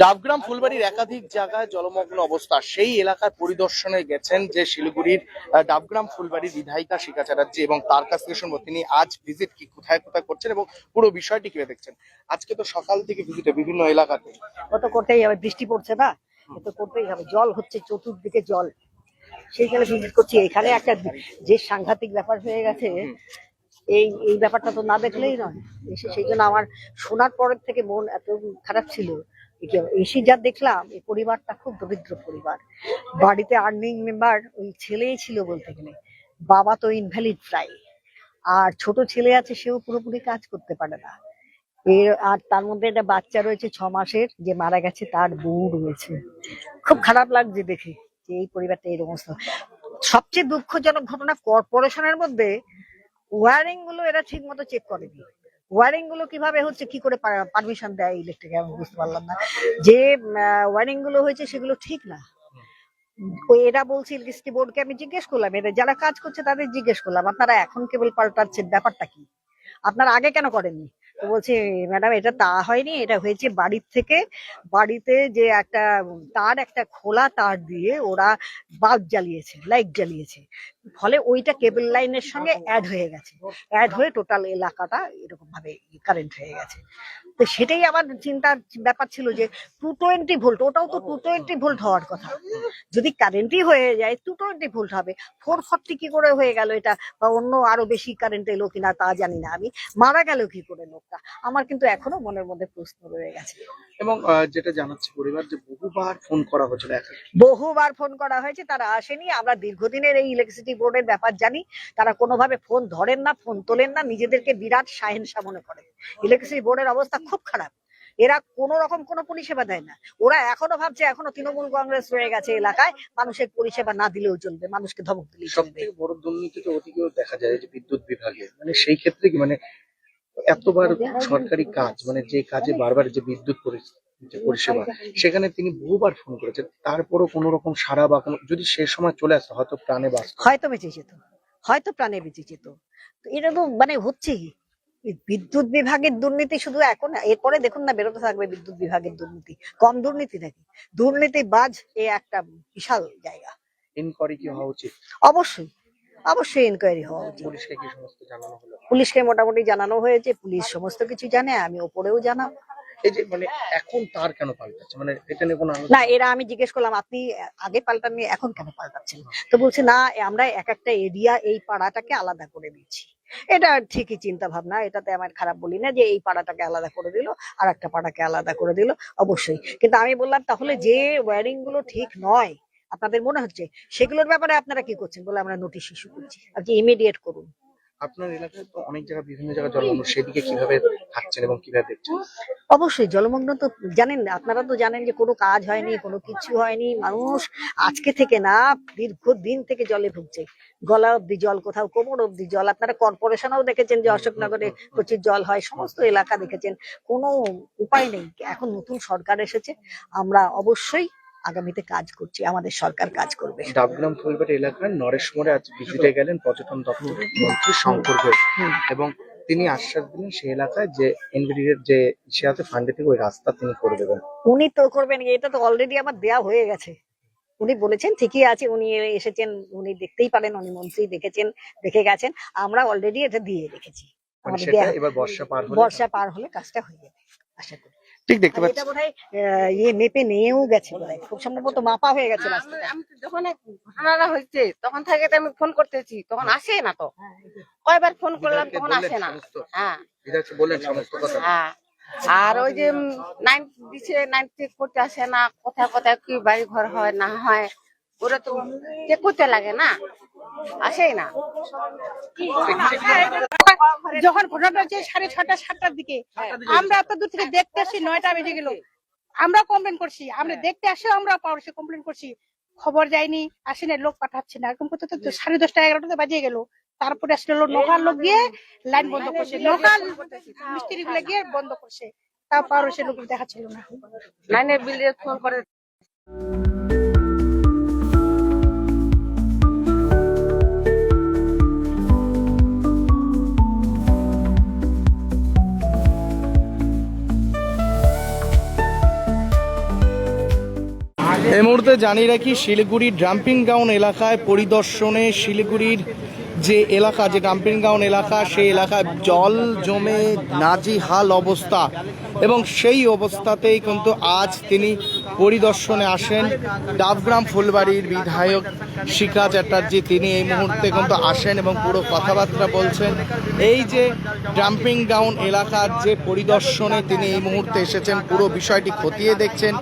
ডাবগ্রাম ফুলবাড়ির একাধিক জায়গায় জলমগ্ন অবস্থা, সেই এলাকার পরিদর্শনে গেছেন যে শিলিগুড়ির ডাবগ্রাম ফুলবাড়ির বিধায়িকা শিখা চ্যাটার্জি, এবং তার কাছ থেকে শুনবো তিনি আজ ভিজিট কি কোথায় কোথায় করছেন এবং পুরো বিষয়টি কিভাবে দেখছেন। আজকে তো সকাল থেকে ভিজিটে বিভিন্ন এলাকাতে ও তো করতেই হবে, বৃষ্টি পড়ছে না, এ তো করতেই হবে, জল হচ্ছে চতুর্দিকে জল, সেইখানে ভিজিট করছি। এখানে একটা যে সাংঘাতিক ব্যাপার হয়ে গেছে, এই এই ব্যাপারটা তো না দেখলেই নয়। এসে সেই জন্য আমার শোনার পরের থেকে মন এত খারাপ ছিল। এসে যা দেখলাম, এই পরিবারটা খুব দরিদ্র পরিবার। বাড়িতে আর্নিং মেম্বার ওই ছেলেই ছিল বলতে গেলে, বাবা তো ইনভ্যালিড প্রায়, আর ছোট ছেলে আছে, সেও পুরোপুরি কাজ করতে পারে না। আর তার মধ্যে একটা বাচ্চা রয়েছে 6 মাসের, যে মারা গেছে, তার বউ রয়েছে। খুব খারাপ লাগছে দেখে যে এই পরিবারটা এরকম অবস্থা। সবচেয়ে দুঃখজনক ঘটনা, কর্পোরেশনের মধ্যে ওয়ারিং গুলো এরা ঠিক মতো চেক করেনি। ওয়ারিং গুলো কিভাবে হচ্ছে, কি করে পারমিশন দেয় ইলেকট্রিক, আমি বুঝতে পারলাম না। যে ওয়ারিং গুলো হয়েছে সেগুলো ঠিক না। এরা বলছে, ইলেকট্রিসিটি বোর্ডকে আমি জিজ্ঞেস করলাম, এরা যারা কাজ করছে তাদের জিজ্ঞেস করলাম, আপনারা এখন কেবল পাল্টাচ্ছেন, ব্যাপারটা কি, আপনারা আগে কেন করেননি? তো বলছে, ম্যাডাম এটা তা হয়নি, এটা হয়েছে বাড়ির থেকে, বাড়িতে যে একটা খোলা তার দিয়ে ওরা বাল্ব জ্বালিয়েছে, লাইট জ্বালিয়েছে, ফলে ওইটা কেবল লাইনের সঙ্গে অ্যাড হয়ে গেছে, অ্যাড হয়ে টোটাল এলাকাটা এরকম ভাবে কারেন্ট হয়ে গেছে। তো সেটাই আমার চিন্তার ব্যাপার ছিল যে 220 ভোল্ট, ওটাও তো 220 ভোল্ট হওয়ার কথা। যদি কারেন্টই হয়ে যায় 220 ভোল্ট হবে, 440 কি করে হয়ে গেল এটা? বা অন্য আরো বেশি কারেন্ট এলো কিনা তা জানি না আমি। মারা গেল কি করে লোকটা? আমার কিন্তু এখনো মনের মধ্যে প্রশ্ন রয়ে গেছে। এবং যেটা জানাচ্ছে পরিবার, যে বহুবার ফোন করা হয়েছিল, বহুবার ফোন করা হয়েছে, তারা আসেনি। আমরা দীর্ঘদিনের এই ইলেকট্রিসিটি বোর্ডের ব্যাপার জানি, তারা কোনোভাবে ফোন ধরেন না, ফোন তোলেন না, নিজেদেরকে বিরাট শাহেনশা মনে করে। ইলেকট্রিসিটি বোর্ডের অবস্থা খুব খারাপ, এরা কোন রকম কোনো পরিষেবা দেয় না। ওরা এখনো ভাবছে এখনো তৃণমূল কংগ্রেস রয়ে গেছে এলাকায়, মানুষের পরিষেবা না দিলেও চলবে, মানুষকে ধমক দিলেই চলবে। সবথেকে বড় দুর্নীতি তো ওদিকেও দেখা যায় যে বিদ্যুৎ বিভাগে, মানে সেই ক্ষেত্রে কি, মানে এতবার সরকারি কাজ, মানে যে কাজে বারবার যে বিদ্যুৎ যে পরিষেবা, সেখানে তিনি বহুবার ফোন করেছেন, তারপরও কোনো রকম সাড়া বা কোনো, যদি সে সময় চলে আসতো হয়তো প্রাণে বাঁচত, হয়তো বেঁচে যেত, হয়তো প্রাণে বেঁচে যেত। তো এটা তো মানে হচ্ছেই বিদ্যুৎ বিভাগের দুর্নীতি। শুধু এখন, এরপরে দেখুন না বেরোতে থাকবে বিদ্যুৎ বিভাগের দুর্নীতি। কম দুর্নীতি নাকি? দুর্নীতিবাজ এ একটা বিশাল জায়গা। ইনকোয়ারি কি হওয়া উচিত? অবশ্যই, অবশ্যই ইনকোয়ারি হওয়া উচিত। পুলিশকে কি সমস্ত জানানো হলো? পুলিশকে মোটামুটি জানানো হয়েছে, পুলিশ সমস্ত কিছু জানে, আমি ওপরেও জানাবো। এই যে মানে এখন তার কেন পাল্টাচ্ছে, মানে এটা নিয়ে কোনো না, এরা, আমি জিজ্ঞেস করলাম, আপনি আগে পাল্টাননি, এখন কেন পাল্টাচ্ছেন? তো বলছে, না আমরা এক একটা এরিয়া, এই পাড়াটাকে আলাদা করে দিচ্ছি। এটা ঠিকই চিন্তা ভাবনা, এটাতে আমার খারাপ বলি না, যে এই পাড়াটাকে আলাদা করে দিল আর একটা পাড়াকে আলাদা করে দিল, অবশ্যই। কিন্তু আমি বললাম, তাহলে যে ওয়ারিং গুলো ঠিক নয় আপনাদের মনে হচ্ছে, সেগুলোর ব্যাপারে আপনারা কি করছেন? বলে, আমরা নোটিশ ইস্যু করছি, আপনি ইমিডিয়েট করুন। আপনার এলাকায় তো অনেক জায়গা, বিভিন্ন জায়গায় জলমগ্ন, সেদিকে কিভাবে থাকছেন এবং কিভাবে দেখছেন? অবশ্যই জলমগ্ন তো জানেন, আপনারা তো জানেন যে কোনো কাজ হয়নি, কোনো কিছু হয়নি। মানুষ আজকে থেকে না, দীর্ঘদিন থেকে জলে ভুগছে, গলা অব্দি জল, কোথাও কোমর অব্দি জল। আপনারা কর্পোরেশনেও দেখেছেন যে অশোকনগরে প্রচুর জল হয়, সমস্ত এলাকা দেখেছেন, কোনো উপায় নেই। এখন নতুন সরকার এসেছে, আমরা অবশ্যই আগামীতে কাজ করছি, আমাদের সরকার কাজ করবে। ডাবগ্রাম ফুলবাড়ি এলাকার নরেশ মোড়ে আজ ভিজিটে গেলেন পর্যটন দপ্তরের মন্ত্রী শঙ্কর ঘোষ, এবং তিনি আশ্বাস দিলেন সেই এলাকায় যে এনবিডির যে সে আছে ফান্ডে থেকে ওই রাস্তা তিনি করে দেবেন। উনি তো করবেন, এটা তো অলরেডি আমার দেয়া হয়ে গেছে। উনি বলেছেন, ঠিকই আছে, উনি এসেছেন, উনি দেখতেই পারেন, উনি মন্ত্রী দেখেছেন, দেখে গেছেন, আমরা অলরেডি এটা দিয়ে রেখেছি। এবার বর্ষা পার হলে কাজটা হয়ে যাবে আশা করি। ঠিক দেখতে পাচ্ছি। এটা বোধহয় মেপে নিয়েও গেছে, বোধহয় খুব সম্ভবত মাপা হয়ে গেছে রাস্তাটা। আমি তো যখন ঘটনাটা হয়েছে তখন থেকে আমি ফোন করতেছি, তখন আসে না, তো কয়বার ফোন করলাম তখন আসে না। হ্যাঁ, বললেন সমস্ত কথা। হ্যাঁ, আর ওই যে 9 দিচ্ছে, 9 চেক করতে আসে না, কোথায় কোথায় কি বাড়ি ঘর হয় না হয়, ওরা তো চেক করতে লাগে না, আসেই না। যখন ঘটনাটা হচ্ছে 6:30 7টার দিকে, আমরা এত দূর থেকে দেখতে আসি, 9টা বেজে গেল, আমরা কমপ্লেন করছি, আমরা দেখতে আসে আমরা পাওয়ার কমপ্লেন করছি, খবর যায়নি, আসে না, লোক পাঠাচ্ছে না, এরকম করতে তো 10:30 11টাতে বাজিয়ে গেল। তারপরে আসলে লোকাল লোক গিয়ে লাইন বন্ধ করছে, লোকাল মিস্ত্রি গুলো গিয়ে বন্ধ করছে, তারপর সে লোক দেখাচ্ছিল না। লাইনের বিলে ফোন করে এই মুহূর্তে জানিয়ে রাখি শিলিগুড়ির ডাম্পিং গ্রাউন্ড এলাকায় পরিদর্শনে শিলিগুড়ির যে এলাকা, যে ডাম্পিং গ্রাউন্ড এলাকা, সেই এলাকায় জল জমে নাজেহাল অবস্থা, এবং সেই অবস্থাতেই কিন্তু আজ তিনি পরিদর্শনে আসেন ডাবগ্রাম ফুলবাড়ির বিধায়ক শিখা চ্যাটার্জি। তিনি এই মুহূর্তে কিন্তু আসেন এবং পুরো কথাবার্তা বলছেন। এই যে ডাম্পিং গ্রাউন্ড এলাকার যে পরিদর্শনে তিনি এই মুহূর্তে এসেছেন, পুরো বিষয়টি খতিয়ে দেখছেন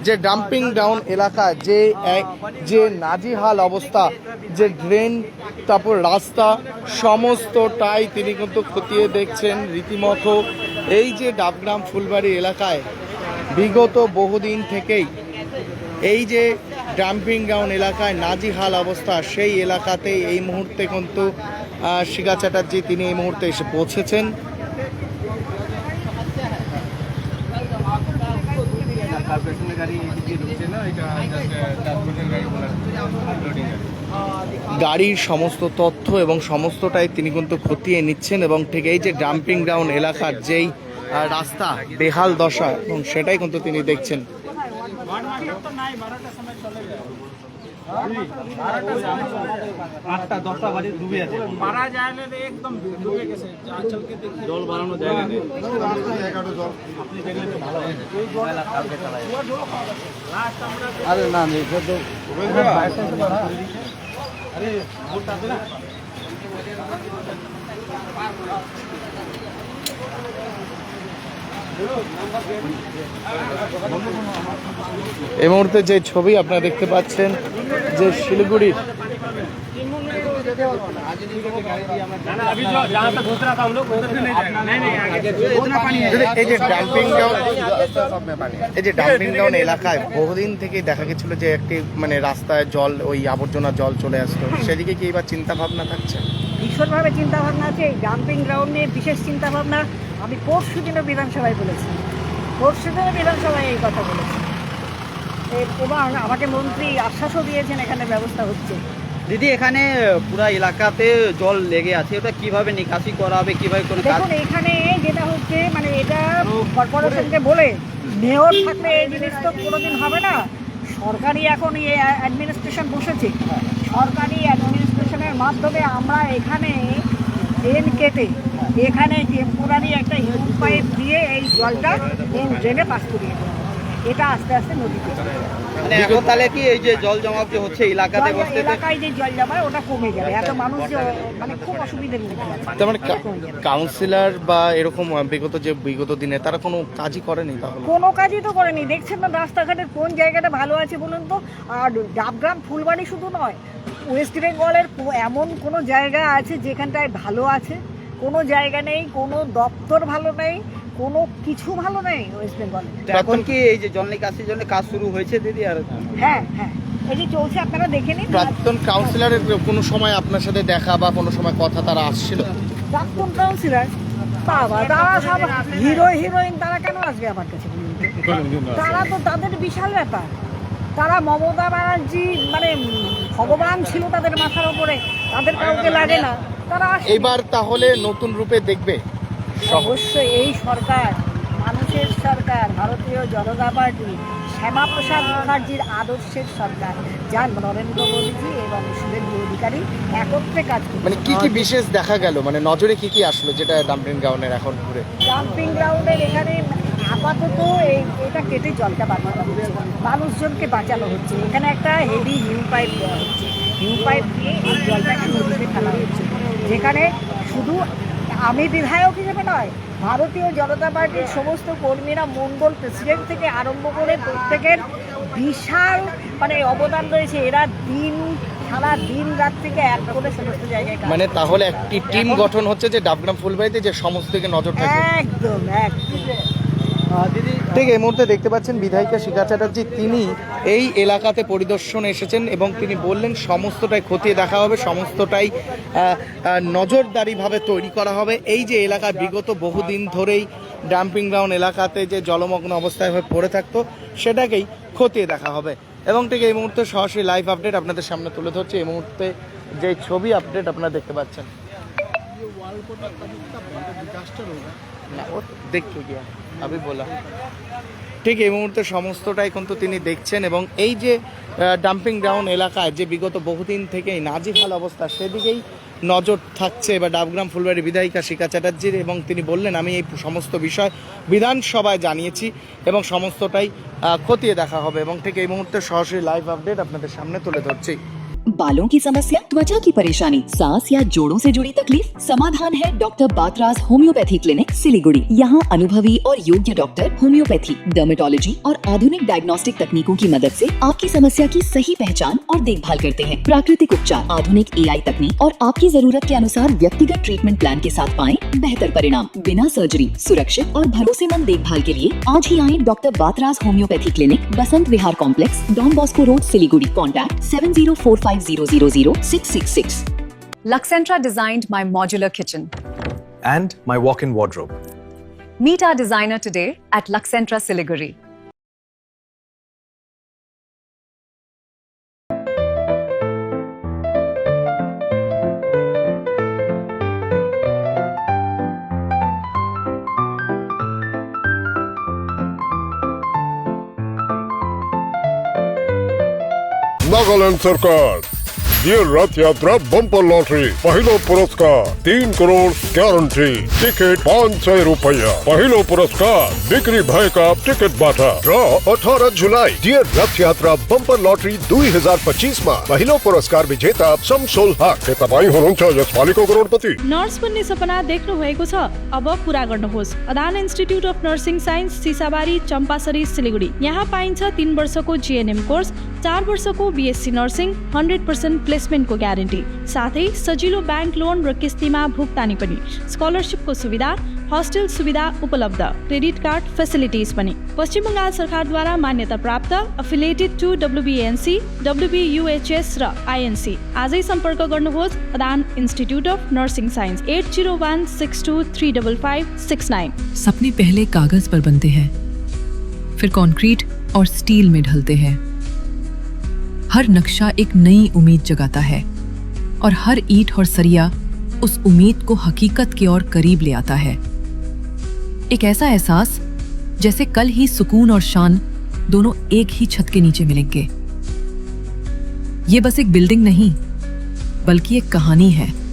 যে ডাম্পিং গ্রাউন্ড এলাকা যে নাজেহাল অবস্থা, যে ড্রেন, তারপর রাস্তা, সমস্তটাই তিনি কিন্তু খতিয়ে দেখছেন রীতিমতো। এই যে ডাবগ্রাম ফুলবাড়ি এলাকায় বিগত বহুদিন থেকেই এই যে ডাম্পিং গ্রাউন্ড এলাকায় নাজেহাল অবস্থা, সেই এলাকাতেই এই মুহূর্তে কিন্তু শিখা চ্যাটার্জি তিনি এই মুহূর্তে এসে পৌঁছেছেন। গাড়ির সমস্ত তথ্য এবং সমস্তটাই তিনি কিন্তু খতিয়ে নিচ্ছেন, এবং ঠিক এই যে ডাম্পিং গ্রাউন্ড এলাকার যেই রাস্তা বেহাল দশা, এবং সেটাই কিন্তু তিনি দেখছেন। জল বাড়ানো জায়গা নেই। আরে না এই মুহূর্তে যে ছবি আপনারা দেখতে পাচ্ছেন, যে শিলিগুড়ির এই যে ডাম্পিং গ্রাউন্ড এলাকায় বহুদিন থেকেই দেখা গেছিল যে একটি মানে রাস্তায় জল, ওই আবর্জনা জল চলে আসতো, সেদিকে কি এবার চিন্তা ভাবনা থাকছে? ভীষণভাবে চিন্তা ভাবনা আছে। এই ডাম্পিং গ্রাউন্ড নিয়ে বিশেষ চিন্তা ভাবনা আমি পরশু দিনও বিধানসভায় বলেছি, এই কথা বলেছি, এবং আমাকে মন্ত্রী আশ্বাসও দিয়েছেন এখানে ব্যবস্থা হচ্ছে। দিদি, এখানে পুরা এলাকাতে জল লেগে আছে, ওটা কিভাবে নিকাশি করা হবে, কিভাবে কোনো কাজ? দেখুন, এখানে যেটা হচ্ছে মানে এটা কর্পোরেশনকে বলে, মেয়র থাকলে এই জিনিস তো কোনোদিন হবে না। সরকারি এখন অ্যাডমিনিস্ট্রেশন বসেছে, সরকারি অ্যাডমিনিস্ট্রেশনের মাধ্যমে আমরা এখানে ড্রেন কেটে এখানে টেম্পোরারি একটা হিউজ পাইপ দিয়ে এই জলটা ড্রেনে পাস করিয়ে দেওয়া, এটা আস্তে আস্তে নদীতে মানে এখন তাহলে কি এই যে জল জমা যে হচ্ছে এলাকাতে, এলাকায় যে জল জমায় ওটা কমে যাবে। এত মানুষ যে মানে খুব অসুবিধার মধ্যে আছে। তার মানে কাউন্সিলর বা এরকম বিগত দিনে তারা কোনো কাজই করেনি? তাহলে কোনো কাজই তো করেনি। দেখছেন না রাস্তাঘাটের কোন জায়গাটা ভালো আছে বলুন তো? আর ডাবগ্রাম ফুলবাড়ি শুধু নয়, ওয়েস্ট বেঙ্গলের এমন কোনো জায়গা আছে যেখানটায় ভালো আছে? কোনো জায়গা নেই, কোনো দপ্তর ভালো নেই, কোনো কিছু ভালো নেই ওয়েস্ট বেঙ্গলে। এখন কি এই যে জল নিকাশির জন্য কাজ শুরু হয়েছে দিদি? আর হ্যাঁ, এই যে চলছে, আপনারা দেখে নিন। প্রাক্তন কাউন্সিলরের কোনো সময় আপনার সাথে দেখা বা কোনো সময় কথা তারা আসছিল? প্রাক্তন কাউন্সিলর বাবা, তারা সব হিরোইন, তারা কেন আসবে আমার কাছে? তারা তো, তাদের বিশাল ব্যাপার। তারা মমতা ব্যানার্জি মানে ভগবান ছিল তাদের মাথার উপরে, তাদের কাউকে লাগে না, তারা এবার তাহলে নতুন রূপে দেখবে? অবশ্যই এই সরকার মানুষের সরকার, ভারতীয় জনতা পার্টি, শ্যামাপ্রসাদ মুখার্জির আদর্শের সরকার, যা নরেন্দ্র মোদীজি এবং শুভেন্দু অধিকারী একত্রে কাজ করছে। মানে কি কি বিশেষ দেখা গেল, মানে নজরে কি কি আসলো যেটা ডাম্পিং গ্রাউন্ডের এখন ঘুরে? ডাম্পিং গ্রাউন্ডের এখানে আপাতত এটা কেটে জলটা বাঁচানো হচ্ছে, মানুষজনকে বাঁচানো হচ্ছে। এখানে একটা হেভি নিউ পাইপ দেওয়া হচ্ছে, নিউ পাইপ দিয়ে এই জলটাকে নদীতে ফেলা হচ্ছে, যেখানে শুধু আমি বিধায়ক হিসেবে নয়, ভারতীয় জনতা পার্টির সমস্ত কর্মীরা, মণ্ডল প্রেসিডেন্ট থেকে আরম্ভ করে প্রত্যেকের বিশাল মানে অবদান রয়েছে। এরা সারা দিন রাত থেকে এক করে সমস্ত জায়গায়, মানে তাহলে একটি টিম গঠন হচ্ছে যে ডাবগ্রাম ফুলবাড়িতে যে সমস্ত দিকে নজর থাকবে। একদম দিদি, ঠিক এই মুহূর্তে দেখতে পাচ্ছেন বিধায়িকা শিখা চ্যাটার্জি, তিনি এই এলাকাতে পরিদর্শনে এসেছেন এবং তিনি বললেন সমস্তটাই খতিয়ে দেখা হবে, সমস্তটাই নজরদারিভাবে তৈরি করা হবে। এই যে এলাকায় বিগত বহুদিন ধরেই ডাম্পিং গ্রাউন্ড এলাকাতে যে জলমগ্ন অবস্থায় হয়ে পড়ে থাকতো, সেটাকেই খতিয়ে দেখা হবে। এবং ঠিক এই মুহূর্তে সরাসরি লাইভ আপডেট আপনাদের সামনে তুলে ধরছে। এই মুহূর্তে যে ছবি আপডেট আপনারা দেখতে পাচ্ছেন, না ও দেখতে গিয়া अभी बोला ঠিক এই মুহূর্তে সমস্তটাই কিন্তু তিনি দেখছেন এবং এই যে ডাম্পিং গ্রাউন্ড এলাকায় যে বিগত বহুদিন থেকেই নাজেহাল অবস্থা সেদিকেই নজর থাকছে বা ডাবগ্রাম ফুলবাড়ি বিধায়িকা শিখা চ্যাটার্জির, এবং তিনি বললেন আমি এই সমস্ত বিষয় বিধানসভায় জানিয়েছি এবং সমস্তটাই খতিয়ে দেখা হবে, এবং ঠিক এই মুহূর্তে সরাসরি লাইভ আপডেট আপনাদের সামনে তুলে ধরছি। बालों की समस्या, त्वचा की परेशानी, सांस या जोड़ों से जुड़ी तकलीफ, समाधान है doctor Batraj homeopathy clinic Siliguri. यहाँ अनुभवी और योग्य डॉक्टर होम्योपैथी, डर्मेटोलॉजी और आधुनिक डायग्नोस्टिक तकनीकों की मदद से आपकी समस्या की सही पहचान और देखभाल करते हैं। प्राकृतिक उपचार, आधुनिक AI तकनीक और आपकी जरूरत के अनुसार व्यक्तिगत ट्रीटमेंट प्लान के साथ पाएं बेहतर परिणाम बिना सर्जरी। सुरक्षित और भरोसेमंद देखभाल के लिए आज ही आए doctor Batraj homeopathy clinic, Basant Vihar complex, Don Bosco road, Siliguri. Contact 7045000666। Luxentra designed my modular kitchen. And my walk-in wardrobe. Meet our designer today at Luxentra Siliguri. Nagaland सरकार ये रथ यात्रा बम्पर लॉटरी पहलो पुरस्कार 3 करोड़ गारंटी टिकट 500 रुपया पहलो पुरस्कार बिक्री भय का टिकट बाटा ड्रॉ 18 जुलाई ये रथ यात्रा बम्पर लॉटरी 2025 में पहलो पुरस्कार विजेता शमसुल हक के तपाईं हुनुहुन्छ यसपालिको करोडपति। नर्स बन्ने सपना देख्नु भएको छ, अब पूरा गर्नुहोस्। Adan institute of nursing science, Sisabari, Champasari, Siliguri. यहाँ पाइन्छ 3 वर्षको GNM कोर्स, 4 वर्षको BSc नर्सिङ, 100% प्लेसमेन्टको ग्यारेन्टी, साथै सजिलो ब्याङ्क लोन र किस्तीमा भुक्तानी पनि, स्कलरसिपको सुविधा, हस्टेल सुविधा उपलब्ध, क्रेडिट कार्ड फेसिलिटिज पनि। पश्चिम बङ्गाल सरकारद्वारा मान्यता प्राप्त, एफिलिएटेड टु WBNC, WBUHS र INC। आजै सम्पर्क गर्नुहोस् Adan institute of nursing science 8016235569। सपने पहले कागज पर बनते हैं, फिर कंक्रीट और स्टील में ढलते हैं। हर नक्शा एक नई उम्मीद जगाता है और हर ईंट और सरिया उस उम्मीद को हकीकत की ओर करीब ले आता है। एक ऐसा एहसास जैसे कल ही सुकून और शान दोनों एक ही छत के नीचे मिलेंगे। ये बस एक बिल्डिंग नहीं, बल्कि एक कहानी है।